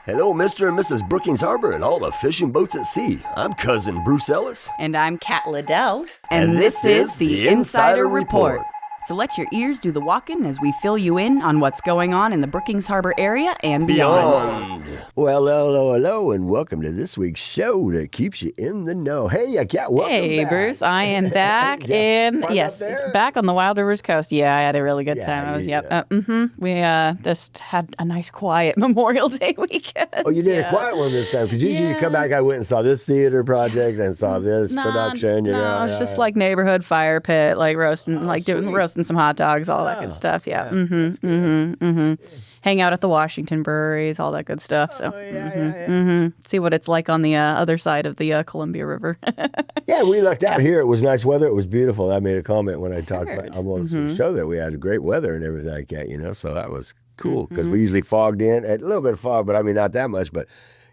Hello, Mr. and Mrs. Brookings Harbor and all the fishing boats at sea. I'm Cousin Bruce Ellis. And I'm Kat Liddell. And this is the Insider Report. So let your ears do the walking as we fill you in on what's going on in the Brookings Harbor area and beyond. Well, hello, and welcome to this week's show that keeps you in the know. Hey, Kat, welcome back. Bruce, I am back back on the Wild Rivers coast. Yeah, I had a really good time. We just had a nice, quiet Memorial Day weekend. Oh, you did a quiet one this time, because usually you come back, I went and saw this theater project and saw this production. It was just like neighborhood fire pit, like roasting, roasting some hot dogs, all that good stuff. Yeah. Hang out at the Washington breweries, all that good stuff. So, see what it's like on the other side of the Columbia River. Yeah, we lucked out here. It was nice weather. It was beautiful. I made a comment when I talked about the show that we had great weather and everything like that, so that was cool, because we usually fogged in, a little bit of fog, but I mean, not that much, but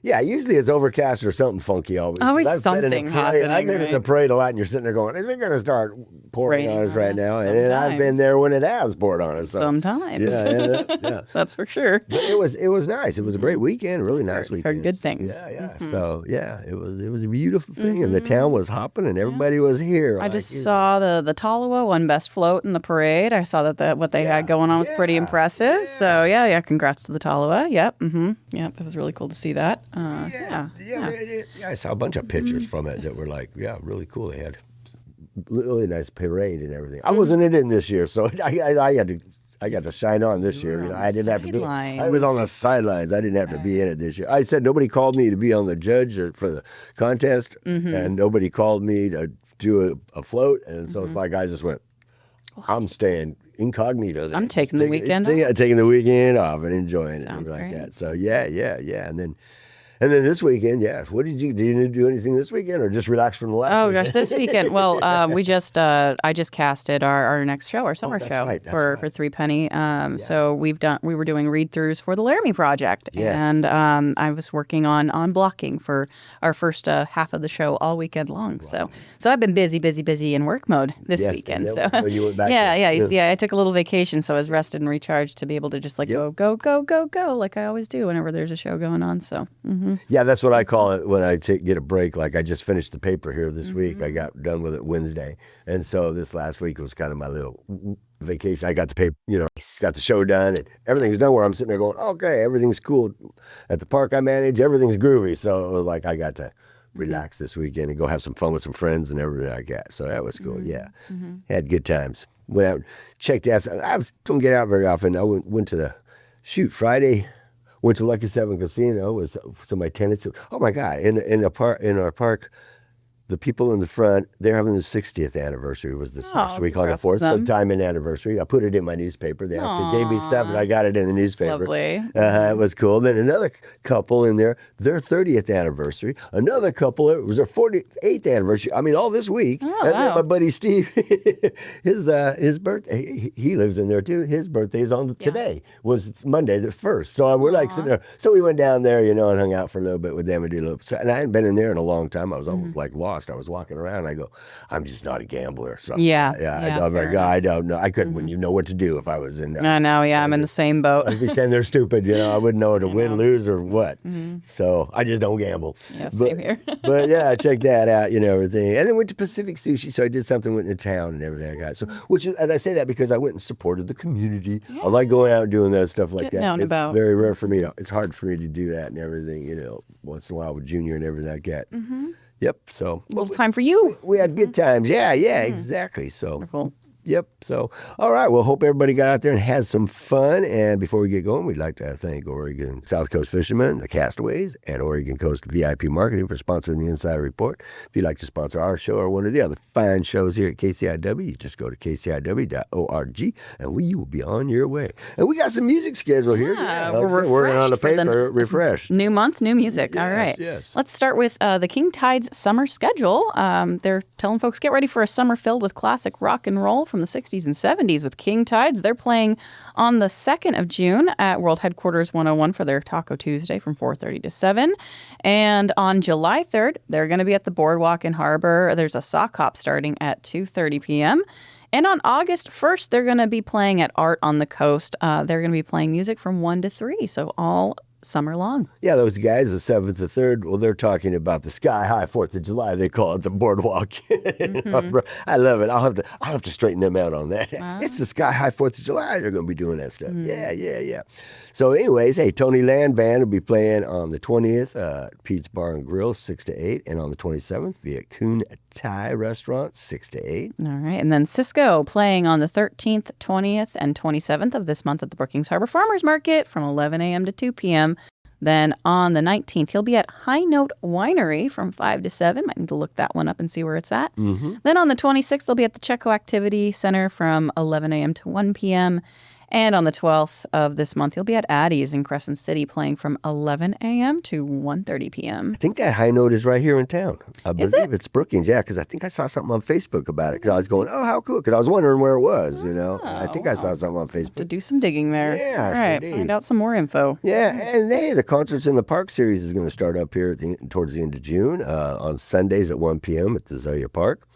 yeah, usually it's overcast or something funky always. Always something happening. I've been in the parade a lot, and you're sitting there going, is it going to start pouring on us right now? And I've been there when it has poured on us. So. Sometimes. Yeah. That's for sure. But it was nice. It was a great weekend, really nice weekend. Heard good things. Yeah. So, it was a beautiful thing, and the town was hopping, and everybody was here. I just saw the Tolowa won best float in the parade. I saw that what they had going on was pretty impressive. So, congrats to the Tolowa. Yep. Yep, it was really cool to see that. I saw a bunch of pictures from it that were like, really cool. They had really nice parade and everything. I wasn't in it this year, so I got to shine on this year. I didn't have to do it. I was on the sidelines. I didn't have to be in it this year. I said nobody called me to be on the judge for the contest, and nobody called me to do a float, and so it's like I just went, I'm staying incognito then. I'm taking the weekend off. Taking the weekend off and enjoying Sounds it like great. that. So and then this weekend, what did you do anything this weekend, or just relax from the last weekend? Oh gosh, this weekend. Well, I just casted our next show, our summer show for Three Penny. So we were doing read-throughs for the Laramie Project, and I was working on blocking for our first half of the show all weekend long. Wow. So I've been busy in work mode this weekend. So you went back I took a little vacation, so I was rested and recharged to be able to just go like I always do whenever there's a show going on. So. Yeah, that's what I call it when I get a break. Like I just finished the paper here this week. I got done with it Wednesday. And so this last week was kind of my little vacation. I got the paper, got the show done, and everything's done where I'm sitting there going, okay, everything's cool. At the park I manage, everything's groovy. So it was like I got to relax this weekend and go have some fun with some friends and everything like that. So that was cool, Had good times. Went out, checked out. I don't get out very often. I went to the Friday. Went to Lucky 7 Casino with some of my tenants. Oh my God! In our park, the people in the front, they're having the 60th anniversary. Was this last week on the 4th? So time and anniversary. I put it in my newspaper. They actually gave me stuff, and I got it in the newspaper. Lovely. It was cool. Then another couple in there, their 30th anniversary. Another couple, it was their 48th anniversary. I mean, all this week. Oh, and then my buddy Steve, his birthday, he lives in there too. His birthday is on today. Was Monday the 1st. So we're like sitting there. So we went down there, and hung out for a little bit with them and did a little. And I hadn't been in there in a long time. I was almost like lost. I was walking around and I go, I'm just not a gambler. So I don't know. I couldn't you know what to do if I was in there. I know, I'm in the same boat. I'd be standing there stupid, I wouldn't know to win, lose, or what. So I just don't gamble. Yeah, same here. But I checked that out, everything. And then went to Pacific Sushi, so I did something, went into town and everything I got. So and I say that because I went and supported the community. I like going out and doing that stuff like that. It's very rare for me. It's hard for me to do that and everything, once in a while with Junior and everything like that. Yep. So a little time for you. We had good times. Yeah, exactly. So wonderful. Yep. So, all right. Well, hope everybody got out there and had some fun. And before we get going, we'd like to thank Oregon South Coast Fishermen, the Castaways, and Oregon Coast VIP Marketing for sponsoring the Insider Report. If you'd like to sponsor our show or one of the other fine shows here at KCIW, you just go to kciw.org, and you will be on your way. And we got some music scheduled here. We're working on the paper, refreshed. New month, new music. Yes, all right. Yes. Let's start with the King Tide's summer schedule. They're telling folks, get ready for a summer filled with classic rock and roll from the 60s and 70s with King Tides. They're playing on the 2nd of June at World Headquarters 101 for their Taco Tuesday from 4:30 to 7. And on July 3rd, they're going to be at the Boardwalk in Harbor. There's a sock hop starting at 2:30 p.m. And on August 1st, they're going to be playing at Art on the Coast. They're going to be playing music from 1 to 3. So all summer long. Yeah, those guys, the 7th to 3rd, well, they're talking about the Sky High 4th of July. They call it the Boardwalk. I love it. I'll have to straighten them out on that. It's the Sky High 4th of July. They're going to be doing that stuff. Yeah. So anyways, hey, Tony Land Band will be playing on the 20th at Pete's Bar and Grill, 6 to 8. And on the 27th, be at Coon Thai Restaurant, 6 to 8. All right. And then Cisco playing on the 13th, 20th, and 27th of this month at the Brookings Harbor Farmers Market from 11 a.m. to 2 p.m. Then on the 19th, he'll be at High Note Winery from 5 to 7. Might need to look that one up and see where it's at. Then on the 26th, they'll be at the Chetco Activity Center from 11 a.m. to 1 p.m. And on the 12th of this month, he'll be at Addie's in Crescent City playing from 11 a.m. to 1:30 p.m. I think that High Note is right here in town. I believe it's Brookings, yeah, because I think I saw something on Facebook about it. Because I was going, oh, how cool, because I was wondering where it was, you know. I think I saw something on Facebook. To do some digging there. Yeah, all right, sure find out some more info. Yeah, and hey, the Concerts in the Park series is going to start up here towards the end of June on Sundays at 1 p.m. at the Azalea Park.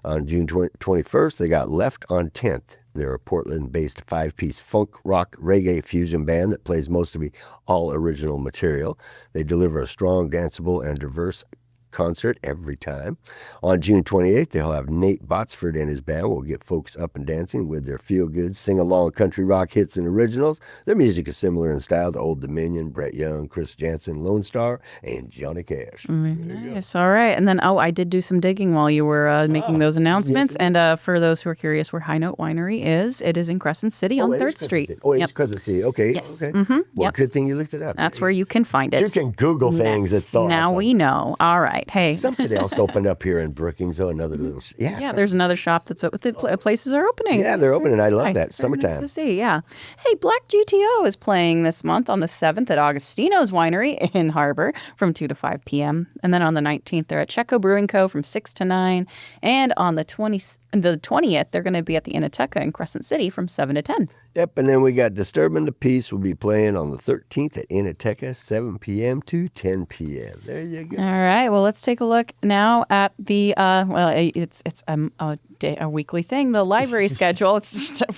On June 21st, they got Left on 10th. They're a Portland-based 5-piece funk, rock, reggae fusion band that plays most of the all-original material. They deliver a strong, danceable, and diverse concert every time. On June 28th, they'll have Nate Botsford and his band will get folks up and dancing with their feel-good, sing-along country rock hits and originals. Their music is similar in style to Old Dominion, Brett Young, Chris Jansen, Lone Star, and Johnny Cash. Nice. All right. And then, I did do some digging while you were making those announcements. Yes, and for those who are curious where High Note Winery is, it is in Crescent City on 3rd Street. It's Crescent City. Okay. Yes. Okay. Well, good thing you looked it up. That's where you can find it. You can Google things. It's awesome. Now we know. All right. Hey. Something else opened up here in Brookings. Oh, another little... Yeah, there's another shop that's open. The places are opening. Yeah, they're opening. I love nice. that. Summertime. Nice to see, yeah. Hey, Black GTO is playing this month on the 7th at Augustino's Winery in Harbor from 2 to 5 p.m. And then on the 19th, they're at Chetco Brewing Co. from 6 to 9. And on the 20th, they're going to be at the Inateca in Crescent City from 7 to 10. Yep, and then we got Disturbing the Peace will be playing on the 13th at Inateca, 7 p.m. to 10 p.m. There you go. All right, well, let's take a look now at the, it's a weekly thing, the library schedule.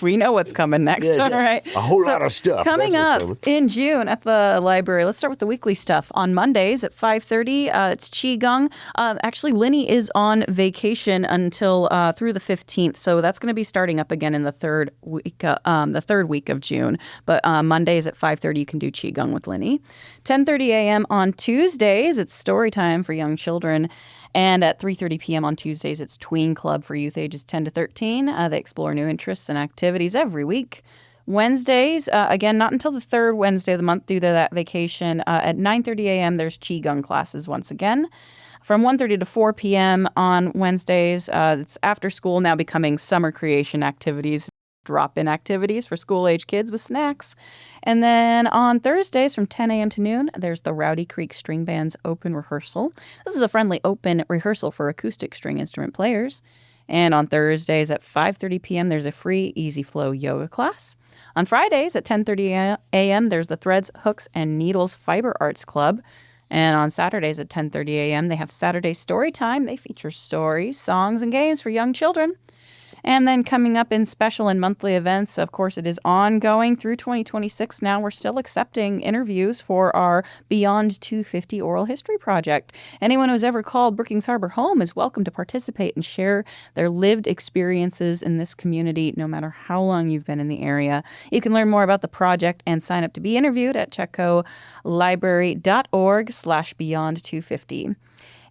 We know what's coming next, all right? A whole lot of stuff. Coming up in June at the library, let's start with the weekly stuff. On Mondays at 5:30, it's Qigong. Actually, Linny is on vacation until through the 15th, so that's going to be starting up again in the third week of June. But Mondays at 5:30, you can do Qigong with Linny. 10:30 a.m. on Tuesdays, it's story time for young children. And at 3:30 p.m. on Tuesdays, it's Tween Club for youth ages 10 to 13. They explore new interests and activities every week. Wednesdays, again, not until the third Wednesday of the month due to that vacation. At 9:30 a.m., there's Qigong classes once again. From 1:30 to 4 p.m. on Wednesdays, it's after school, now becoming summer creation activities. Drop-in activities for school-age kids with snacks. And then on Thursdays from 10 a.m. to noon, there's the Rowdy Creek String Band's open rehearsal. This is a friendly open rehearsal for acoustic string instrument players. And on Thursdays at 5:30 p.m., there's a free Easy Flow yoga class. On Fridays at 10:30 a.m., there's the Threads, Hooks, and Needles Fiber Arts Club. And on Saturdays at 10:30 a.m., they have Saturday Story Time. They feature stories, songs, and games for young children. And then coming up in special and monthly events, of course, it is ongoing through 2026. Now we're still accepting interviews for our Beyond 250 Oral History Project. Anyone who's ever called Brookings Harbor home is welcome to participate and share their lived experiences in this community, no matter how long you've been in the area. You can learn more about the project and sign up to be interviewed at chetcolibrary.org/beyond250.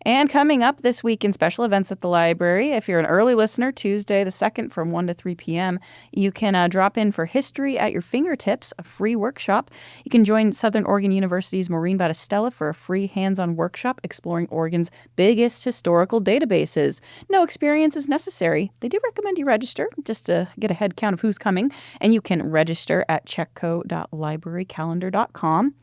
And coming up this week in special events at the library, if you're an early listener, Tuesday the 2nd from 1 to 3 p.m., you can drop in for History at Your Fingertips, a free workshop. You can join Southern Oregon University's Maureen Battistella for a free hands-on workshop exploring Oregon's biggest historical databases. No experience is necessary. They do recommend you register just to get a head count of who's coming, and you can register at chetco.librarycalendar.com.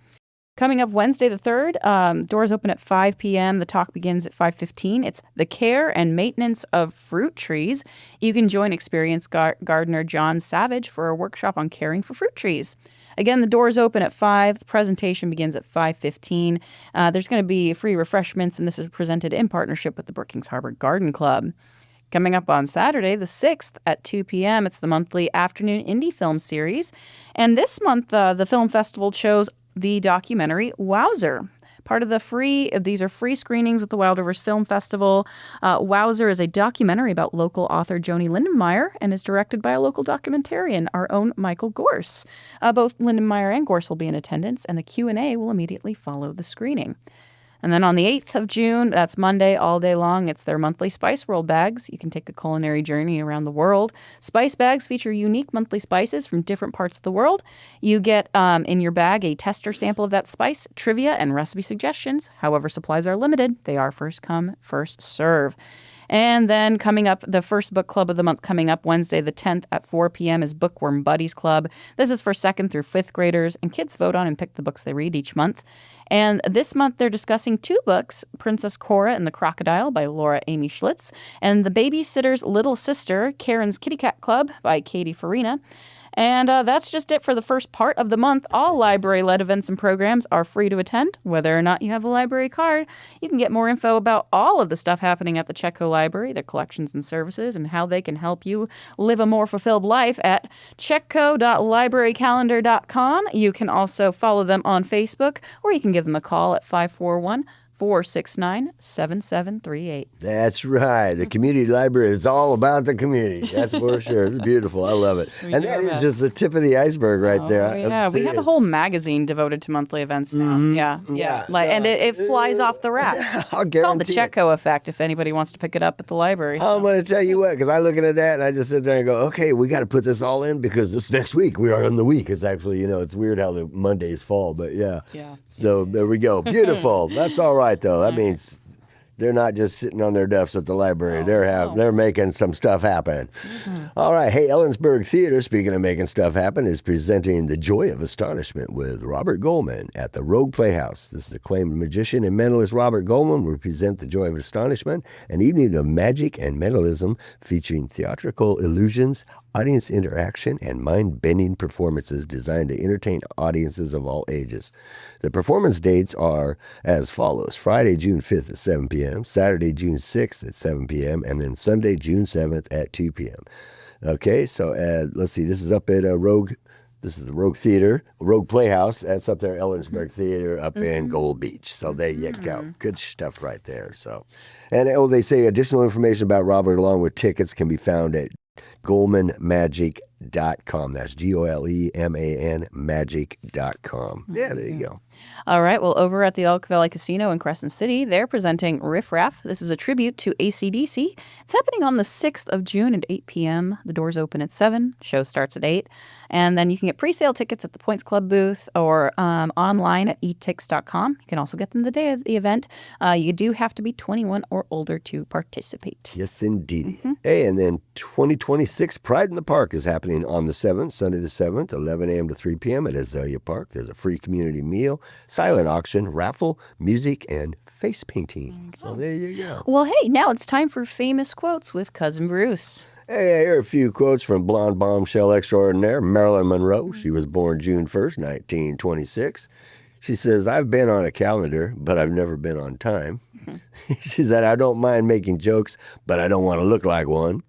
Coming up Wednesday the 3rd, doors open at 5 p.m. The talk begins at 5:15. It's the care and maintenance of fruit trees. You can join experienced gardener John Savage for a workshop on caring for fruit trees. Again, the doors open at 5. The presentation begins at 5:15. There's going to be free refreshments, and this is presented in partnership with the Brookings Harbor Garden Club. Coming up on Saturday, the 6th at 2 p.m., it's the monthly afternoon indie film series. And this month, the film festival shows the documentary Wowzer. Part of these are free screenings at the Wild Rivers Film Festival. Wowzer is a documentary about local author Joni Lindenmeyer and is directed by a local documentarian, our own Michael Gorse. Both Lindenmeyer and Gorse will be in attendance, and the Q&A will immediately follow the screening. And then on the 8th of June, that's Monday, all day long, it's their monthly Spice World bags. You can take a culinary journey around the world. Spice bags feature unique monthly spices from different parts of the world. You get in your bag a tester sample of that spice, trivia, and recipe suggestions. However, supplies are limited. They are first come, first serve. And then coming up, the first book club of the month coming up Wednesday the 10th at 4 p.m. is Bookworm Buddies Club. This is for 2nd through 5th graders, and kids vote on and pick the books they read each month. And this month they're discussing 2 books, Princess Cora and the Crocodile by Laura Amy Schlitz, and The Babysitter's Little Sister, Karen's Kitty Cat Club by Katie Farina. And that's just it for the first part of the month. All library-led events and programs are free to attend, whether or not you have a library card. You can get more info about all of the stuff happening at the Chetco Library, their collections and services, and how they can help you live a more fulfilled life at chetco.librarycalendar.com. You can also follow them on Facebook, or you can give them a call at 541-469-7738. That's right. The community library is all about the community. That's for sure. It's beautiful. I love it. And that is just the tip of the iceberg right there. Yeah, we have a whole magazine devoted to monthly events now. Yeah. And it flies off the rack. I'll It's called the guarantee it. Chetco effect if anybody wants to pick it up at the library. I'm going to tell you what, because I looking at that and I just sit there and go, okay, we got to put this all in because this next week we are in the week. It's actually, it's weird how the Mondays fall, but yeah. So there we go. Beautiful. That's all right, though. That means they're not just sitting on their duffs at the library. They're making some stuff happen. All right. Hey, Ellensburg Theater, speaking of making stuff happen, is presenting The Joy of Astonishment with Robert Goldman at the Rogue Playhouse. This is acclaimed magician and mentalist Robert Goldman will present The Joy of Astonishment, an evening of magic and mentalism featuring theatrical illusions, audience interaction, and mind-bending performances designed to entertain audiences of all ages. The performance dates are as follows: Friday, June 5th at 7 p.m., Saturday, June 6th at 7 p.m., and then Sunday, June 7th at 2 p.m. Okay, so let's see, this is up at Rogue. This is the Rogue Theater, Rogue Playhouse. That's up there, Ellensburg Theater up in Gold Beach. So there you go. Good stuff right there. So, and they say additional information about Robert along with tickets can be found at GoldmanMagic.com. That's GOLEMAN magic.com. Yeah, there you go. All right. Well, over at the Elk Valley Casino in Crescent City, they're presenting Riff Raff. This is a tribute to AC/DC. It's happening on the 6th of June at 8 p.m. The doors open at 7. Show starts at 8. And then you can get pre-sale tickets at the Points Club booth or online at etix.com. You can also get them the day of the event. You do have to be 21 or older to participate. Yes, indeed. Hey, and then 2026 Pride in the Park is happening on the 7th, Sunday the 7th, 11 a.m. to 3 p.m. at Azalea Park. There's a free community meal, silent auction, raffle, music, and face painting. So there you go. Well, hey, now it's time for Famous Quotes with Cousin Bruce. Hey, here are a few quotes from blonde bombshell extraordinaire Marilyn Monroe. She was born June 1st, 1926. She says, "I've been on a calendar, but I've never been on time." She said, "I don't mind making jokes, but I don't want to look like one."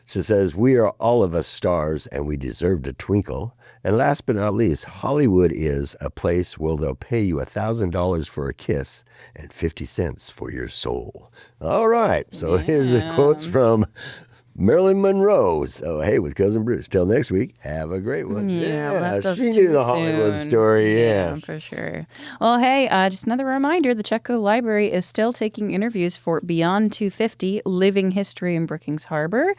She says, "We are all of us stars, and we deserve to twinkle." And last but not least, Hollywood is a place where they'll pay you $1,000 for a kiss and 50 cents for your soul. All right, so here's the quotes from Marilyn Monroe. So, hey, with Cousin Bruce. Till next week, have a great one. She knew the Hollywood story, Yeah, for sure. Well, hey, just another reminder, the Chetco Library is still taking interviews for Beyond 250, Living History in Brookings Harbor.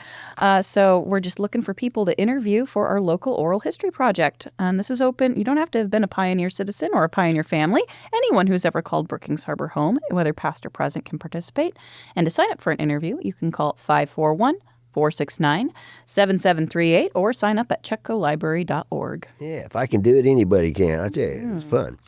So we're just looking for people to interview for our local oral history project. And this is open. You don't have to have been a pioneer citizen or a pioneer family. Anyone who's ever called Brookings Harbor home, whether past or present, can participate. And to sign up for an interview, you can call 541-469-7738 or sign up at chetcolibrary.org. Yeah, if I can do it, anybody can. I tell you, it's fun.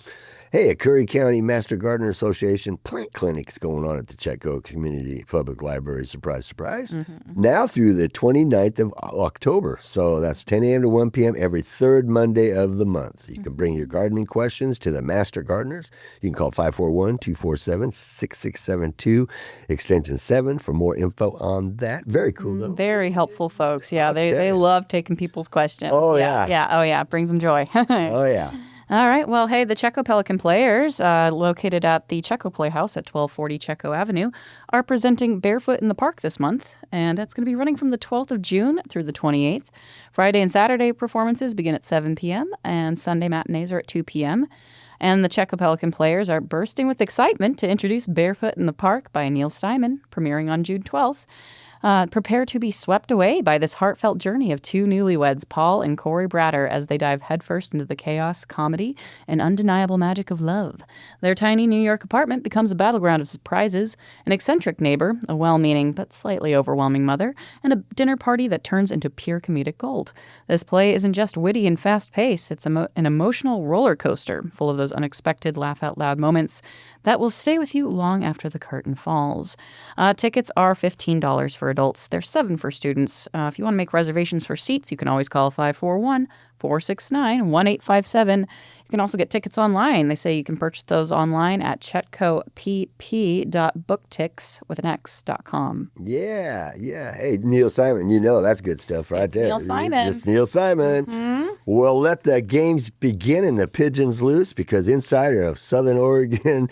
Hey, a Curry County Master Gardener Association plant clinic's going on at the Chetco Community Public Library. Surprise, surprise. Now through the 29th of October. So that's 10 a.m. to 1 p.m. every third Monday of the month. You can bring your gardening questions to the Master Gardeners. You can call 541-247-6672, extension 7 for more info on that. Very cool, though. Very helpful folks. Yeah, they love taking people's questions. Oh, yeah. Yeah. Oh, yeah. It brings them joy. Oh, yeah. All right. Well, hey, the Chetco Pelican Players, located at the Chetco Playhouse at 1240 Chetco Avenue, are presenting Barefoot in the Park this month, and it's going to be running from the 12th of June through the 28th. Friday and Saturday performances begin at 7 p.m., and Sunday matinees are at 2 p.m. And the Chetco Pelican Players are bursting with excitement to introduce Barefoot in the Park by Neil Steinman, premiering on June 12th. Prepare to be swept away by this heartfelt journey of two newlyweds, Paul and Corey Bratter, as they dive headfirst into the chaos, comedy, and undeniable magic of love. Their tiny New York apartment becomes a battleground of surprises, an eccentric neighbor, a well-meaning but slightly overwhelming mother, and a dinner party that turns into pure comedic gold. This play isn't just witty and fast-paced, it's an emotional roller coaster full of those unexpected laugh-out-loud moments that will stay with you long after the curtain falls. Tickets are $15 for adults. They're $7 for students. If you want to make reservations for seats, you can always call 541-469-1857. You can also get tickets online. They say you can purchase those online at chetcopp.booktix.com. Yeah. Hey, Neil Simon, that's good stuff right there. Neil Simon. It's Neil Simon. Mm-hmm. Well, let the games begin and the pigeons loose, because Insider of Southern Oregon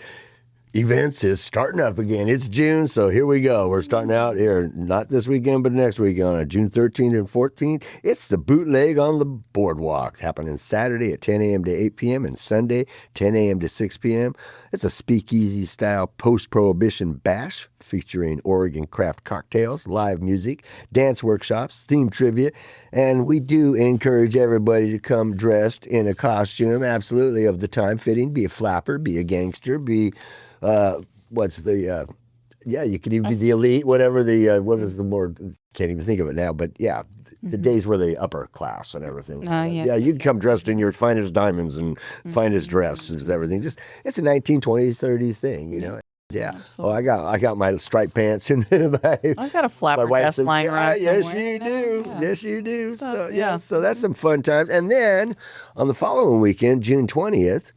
events is starting up again. It's June, so here we go. We're starting out here, not this weekend, but next weekend on June 13th and 14th. It's the Bootleg on the Boardwalk, happening Saturday at 10 a.m. to 8 p.m. and Sunday 10 a.m. to 6 p.m. It's a speakeasy-style post-prohibition bash featuring Oregon craft cocktails, live music, dance workshops, theme trivia, and we do encourage everybody to come dressed in a costume, absolutely, of the time fitting. Be a flapper, be a gangster, be you could even be the elite, whatever what was the more, can't even think of it now, but yeah, the days where the upper class and everything. You can come dressed in your finest diamonds and finest dresses, everything. Just, it's a 1920s, 30s thing, Yeah. Absolutely. Oh, I got my striped pants and I've got a flapper dress lying around. Yes, you do. Yeah. Yes, you do. So that's some fun times. And then on the following weekend, June 20th,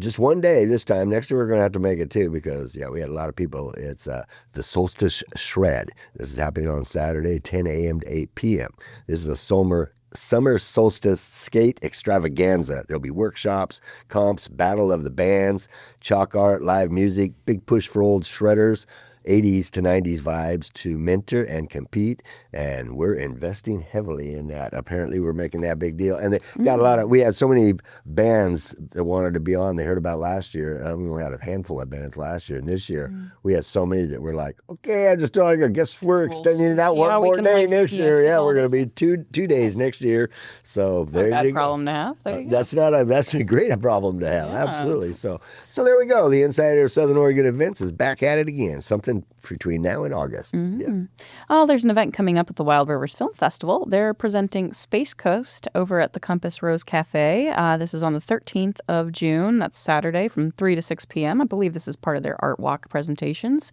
just one day this time. Next year we're going to have to make it two, because we had a lot of people. It's the Solstice Shred. This is happening on Saturday, 10 a.m. to 8 p.m. This is a summer solstice skate extravaganza. There'll be workshops, comps, battle of the bands, chalk art, live music, big push for old shredders, 80s to 90s vibes to mentor and compete, and we're investing heavily in that. Apparently we're making that big deal, and they got we had so many bands that wanted to be on. They heard about last year. We only had a handful of bands last year, and this year we had so many that were like, okay, I guess we're extending it out one more day next year. Yeah, we're going to be two days next year. So there you go. Bad problem to have. There you go. That's a great problem to have. Yeah. Absolutely. So there we go. The Insider of Southern Oregon Events is back at it again. Something between now and August. Mm-hmm. Yeah. Oh, there's an event coming up at the Wild Rivers Film Festival. They're presenting Space Coast over at the Compass Rose Cafe. This is on the 13th of June. That's Saturday from 3 to 6 p.m. I believe this is part of their Art Walk presentations.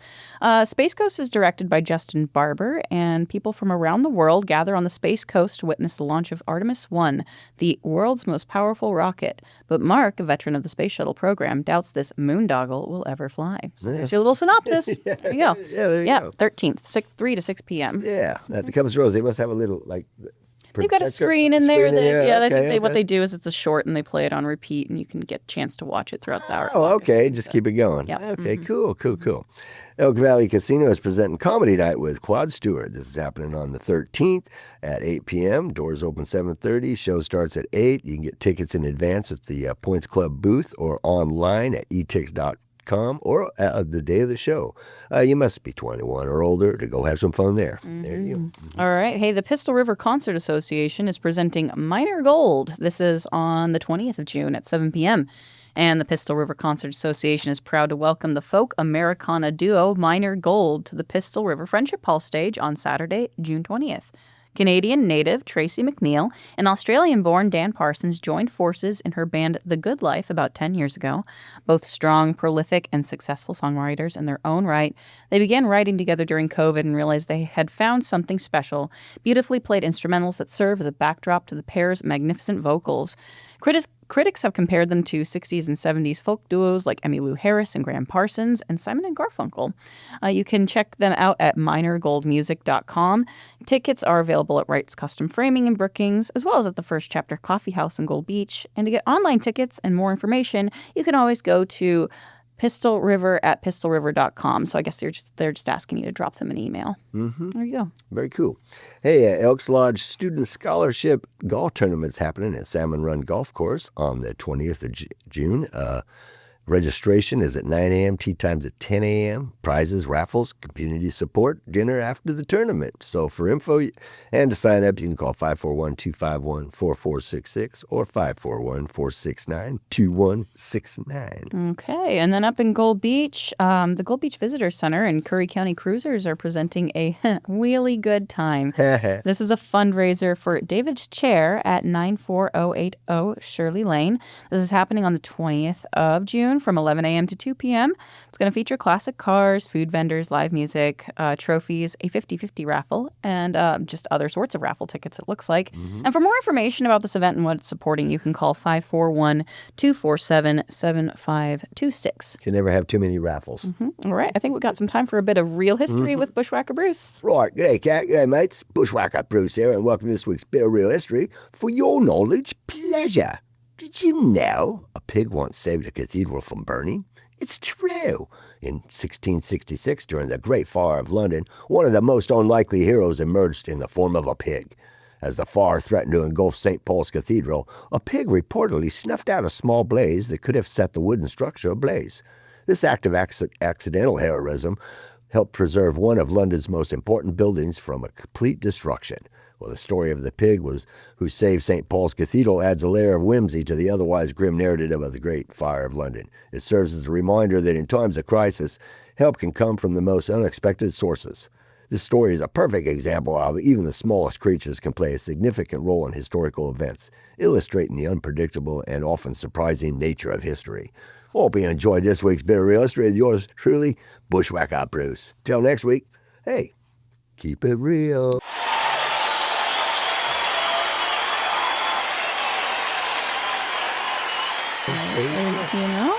Space Coast is directed by Justin Barber, and people from around the world gather on the Space Coast to witness the launch of Artemis 1, the world's most powerful rocket. But Mark, a veteran of the Space Shuttle program, doubts this moondoggle will ever fly. So there's your little synopsis. There you go. Yeah, there you go. 13th, 3 to 6 p.m. Yeah, at the Compass Rose, they must have a little, they've got a screen in there. What they do is it's a short, and they play it on repeat, and you can get a chance to watch it throughout the hour. Oh, okay. Just keep it going. Yep. Okay, cool. Elk Valley Casino is presenting Comedy Night with Quad Stewart. This is happening on the 13th at 8 p.m. Doors open 7:30. Show starts at 8. You can get tickets in advance at the Points Club booth or online at etix.com or the day of the show. You must be 21 or older to go have some fun there. Mm-hmm. There you go. Mm-hmm. All right. Hey, the Pistol River Concert Association is presenting Minor Gold. This is on the 20th of June at 7 p.m. And the Pistol River Concert Association is proud to welcome the folk Americana duo Minor Gold to the Pistol River Friendship Hall stage on Saturday, June 20th. Canadian native Tracy McNeil and Australian-born Dan Parsons joined forces in her band The Good Life about 10 years ago. Both strong, prolific, and successful songwriters in their own right, they began writing together during COVID and realized they had found something special, beautifully played instrumentals that serve as a backdrop to the pair's magnificent vocals. Critics have compared them to 60s and 70s folk duos like Emmylou Harris and Graham Parsons and Simon and Garfunkel. You can check them out at minorgoldmusic.com. Tickets are available at Wright's Custom Framing in Brookings, as well as at the First Chapter Coffee House in Gold Beach. And to get online tickets and more information, you can always go to Pistol River at pistolriver.com. So I guess they're just asking you to drop them an email. There you go. Very cool. Hey, Elks Lodge Student Scholarship Golf Tournament's happening at Salmon Run Golf Course on the 20th of June. Registration is at 9 a.m., tea time's at 10 a.m., prizes, raffles, community support, dinner after the tournament. So for info and to sign up, you can call 541-251-4466 or 541-469-2169. Okay, and then up in Gold Beach, the Gold Beach Visitor Center and Curry County Cruisers are presenting a really good time. This is a fundraiser for David's Chair at 94080 Shirley Lane. This is happening on the 20th of June from 11 a.m. to 2 p.m. It's going to feature classic cars, food vendors, live music, trophies, a 50-50 raffle, and just other sorts of raffle tickets, it looks like. And for more information about this event and what it's supporting, you can call 541-247-7526. Can never have too many raffles. All right, I think we've got some time for a bit of real history with Bushwhacker Bruce. Right. G'day, Cat. G'day, mates. Bushwhacker Bruce here, and welcome to this week's Bit of Real History for your knowledge pleasure. Did you know a pig once saved a cathedral from burning? It's true. In 1666, during the Great Fire of London, one of the most unlikely heroes emerged in the form of a pig. As the fire threatened to engulf St. Paul's Cathedral, a pig reportedly snuffed out a small blaze that could have set the wooden structure ablaze. This act of accidental heroism helped preserve one of London's most important buildings from a complete destruction. Well, the story of the pig who saved St. Paul's Cathedral adds a layer of whimsy to the otherwise grim narrative of the Great Fire of London. It serves as a reminder that in times of crisis, help can come from the most unexpected sources. This story is a perfect example of how even the smallest creatures can play a significant role in historical events, illustrating the unpredictable and often surprising nature of history. Hope you enjoyed this week's Bit of Real History with yours truly, Bushwhacker Bruce. Till next week, hey, keep it real. You know,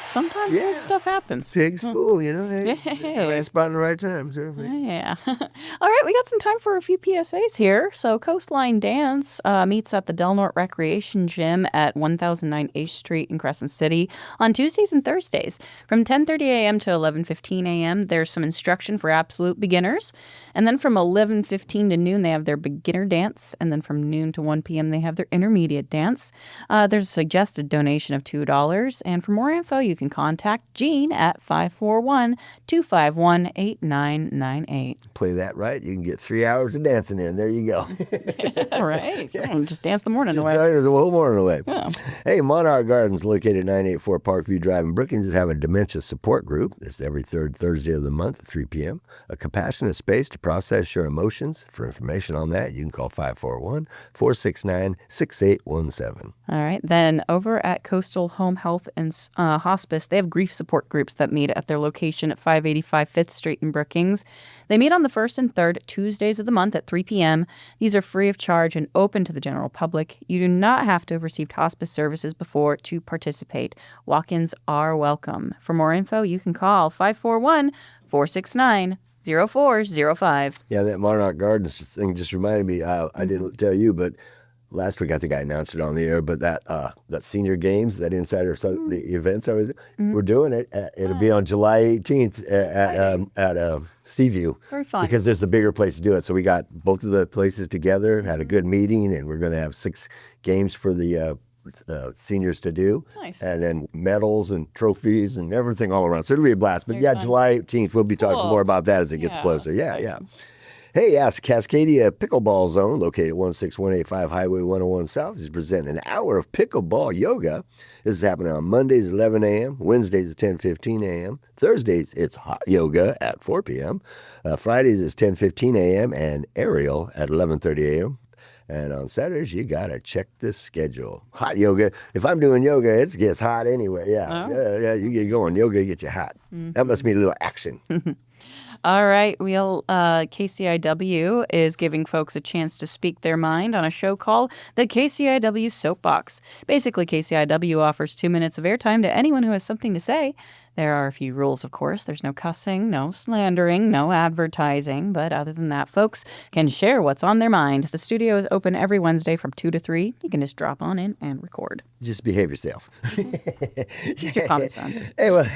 sometimes weird stuff happens. Pig school, you know. Hey, Yeah. right spot in the right time. So. Yeah. All right, we got some time for a few PSAs here. So Coastline Dance meets at the Del Norte Recreation Gym at 1009 H Street in Crescent City on Tuesdays and Thursdays from 10:30 a.m. to 11:15 a.m. There's some instruction for absolute beginners. And then from 11:15 to noon, they have their beginner dance. And then from noon to 1 p.m., they have their intermediate dance. There's a suggested donation of $2. And for more info, you can contact Jean at 541-251-8998. Play that right, you can get 3 hours of dancing in. There you go. All right. Just dance the morning away. There's a whole morning away. Yeah. Hey, Monarch Gardens, located at 984 Parkview Drive in Brookings, is having a dementia support group. It's every third Thursday of the month at 3 p.m. A compassionate space to process your emotions. For information on that, you can call 541-469-6817. All right. Then over at Coastal Home Health and Hospice, they have grief support groups that meet at their location at 585 5th Street in Brookings. They meet on the first and third Tuesdays of the month at 3 p.m. These are free of charge and open to the general public. You do not have to have received hospice services before to participate. Walk-ins are welcome. For more info, you can call 541-469-0405. Yeah, that Monarch Gardens thing just reminded me, I didn't tell you, but last week I think I announced it on the air, but that senior games, that insider, the events we're doing it. It'll be on July 18th at Seaview. Very fun. Because there's a bigger place to do it. So we got both of the places together, had a good meeting, and we're going to have 6 games for the seniors to do. Nice. And then medals and trophies and everything all around. So it'll be a blast. But Very fun. July 18th, we'll be talking more about that as it gets closer. Yeah. Hey, Cascadia Pickleball Zone, located at 16185 Highway 101 South, is presenting an hour of pickleball yoga. This is happening on Mondays at 11 a.m., Wednesdays at 10:15 a.m., Thursdays it's hot yoga at 4 p.m., Fridays it's 10:15 a.m., and aerial at 11:30 a.m., and on Saturdays, you got to check this schedule. Hot yoga. If I'm doing yoga, it gets hot anyway. Yeah, you get going. Yoga gets you hot. That must be a little action. All right. KCIW is giving folks a chance to speak their mind on a show called the KCIW Soapbox. Basically, KCIW offers 2 minutes of airtime to anyone who has something to say. There are a few rules, of course. There's no cussing, no slandering, no advertising. But other than that, folks can share what's on their mind. The studio is open every Wednesday from 2 to 3. You can just drop on in and record. Just behave yourself. Use your common sense. Hey, well,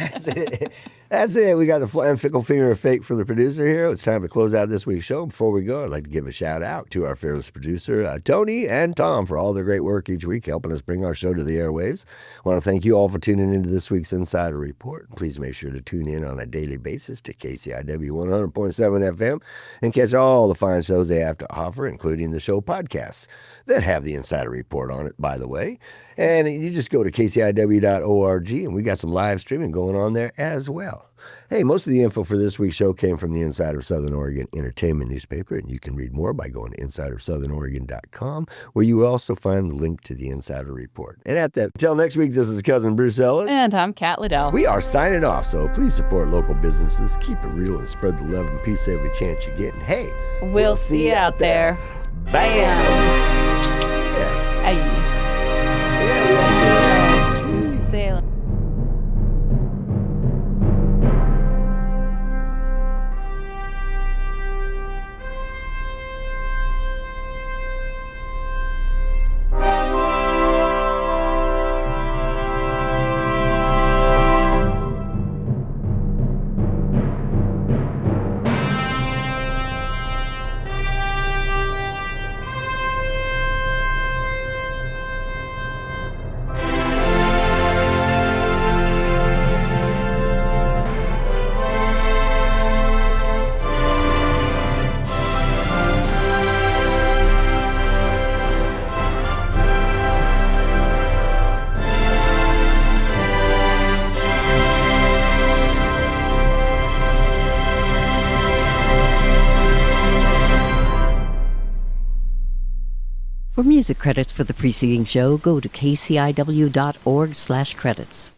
that's it. We got the flying fickle finger of fate for the producer here. It's time to close out this week's show. Before we go, I'd like to give a shout out to our fearless producer, Tony and Tom, for all their great work each week, helping us bring our show to the airwaves. I want to thank you all for tuning into this week's Insider Report. Please make sure to tune in on a daily basis to KCIW 100.7 FM and catch all the fine shows they have to offer, including the show podcasts that have the Insider Report on it, by the way. And you just go to kciw.org, and we got some live streaming going on there as well. Hey, most of the info for this week's show came from the Insider of Southern Oregon Entertainment newspaper, and you can read more by going to insidersouthern.oregon.com, where you will also find the link to the Insider Report. And until next week, this is Cousin Bruce Ellis. And I'm Kat Liddell. We are signing off, so please support local businesses, keep it real, and spread the love and peace every chance you get. And hey, we'll see you out there. Bam! Yeah. Hey. Yeah, sweet. Sailing. For music credits for the preceding show, go to kciw.org/credits.